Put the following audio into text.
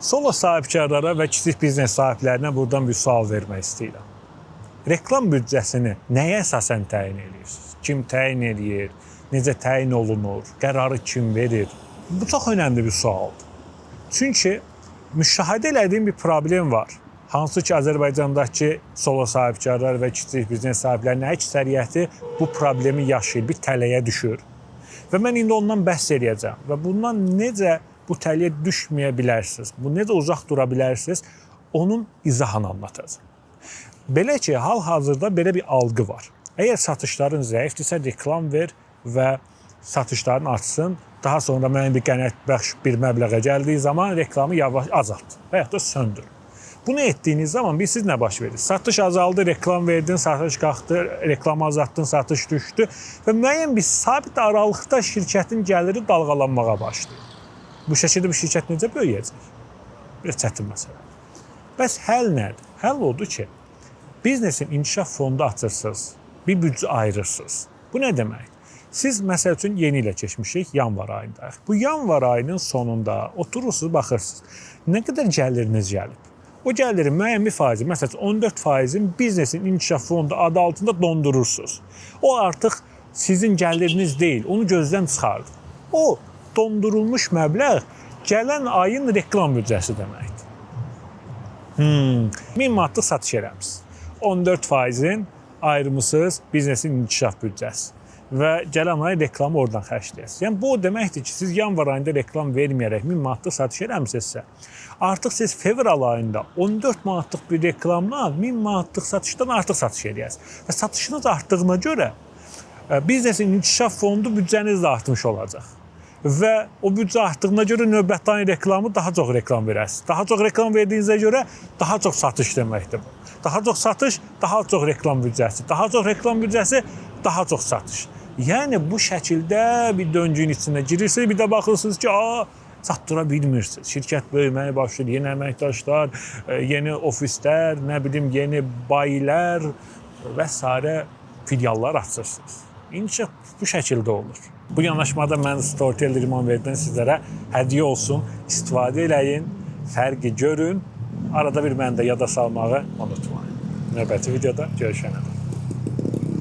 Solo sahibkarlara və kiçik biznes sahiblərinə buradan bir sual vermək istəyirəm. Reklam büdcəsini nəyə əsasən təyin edirsiniz? Kim təyin edir? Necə təyin olunur? Qərarı kim verir? Bu çox önəmli bir sualdır. Çünki müşahidə etdiyim bir problem var. Hansı ki, Azərbaycandakı solo sahibkarlar və kiçik biznes sahiblərinin əksəriyyəti bu problemi yaşayır, bir tələyə düşür. Və mən indi ondan bəhs edəcəm və bundan necə bu tələyə düşməyə bilərsiniz, bu necə uzaq dura bilərsiniz, onun izahını anlatacağım. Belə ki, hal-hazırda belə bir algı var. Əgər satışların zəifdirsə, reklam ver və satışların artsın, daha sonra mənə bir qənaətbəxş bir məbləğə gəldiyi zaman reklamı yavaş azalt və yaxud da söndür. Bunu etdiyiniz zaman siz nə baş verir? Satış azaldı, reklam verdin, satış qalxdı, reklamı azaltdın, satış düşdü və müəyyən bir sabit aralıqda şirkətin gəliri dalğalanmağa başlayır. Bu şəkildə bir şirkət necə böyüyəcək? Bir çətin məsələ. Bəs həll nədir? Həll odur ki, biznesin inkişaf fondu açırsınız, bir büdcə ayırırsınız. Bu nə demək? Siz məsəl üçün yeni ilə keçmişik, yanvar ayındayıq. Bu yanvar ayının sonunda oturursunuz, baxırsınız. Nə qədər gəliriniz gəlib? O gəlirin müəyyən bir faizi, məsələn 14%-in biznesin inkişaf fondu adı altında dondurursunuz. O artıq sizin gəliriniz deyil, onu gözdən çıxardır. O dondurulmuş məbləğ gələn ayın reklam büdcəsi deməkdir. 1000 manatlıq satış eləmisiniz. 14%-in ayrımısınız biznesin inkişaf büdcəsi və gələn ay reklamı oradan xərcləyəsiniz. Yəni bu o deməkdir ki, siz yanvar ayında reklam verməyərək 1000 manatlıq satış eləmisinizsə, artıq siz fevral ayında 14 manatlıq bir reklamla 1000 manatlıq satışdan artıq satış edəcəksiniz. Və satışınız artdığına görə biznesin inkişaf fondu büdcəniz də artmış olacaq. Və o büdcə artdığına görə növbəti ayın reklamı daha çox reklam verəsiniz. Daha çox reklam verdiyinizə görə daha çox satış deməkdir bu. Daha çox satış, daha çox reklam büdcəsi. Daha çox reklam büdcəsi, daha çox satış. Yəni bu şəkildə bir döngünün içində girirsiniz, bir də baxırsınız ki, satdıra bilmirsiniz. Şirkət böyüməyə başlayır, yeni əməkdaşlar, yeni ofislər, nə bilim, yeni bayilər və s. filiallar açırsınız. İnkişaf bu şəkildə olur. Bu yanaşmada mən Storytel Limanverdən sizlərə hədiyyə olsun, istifadə eləyin, fərqi görün, arada bir məni də yada salmağı unutmayın. Növbəti videoda görüşənə.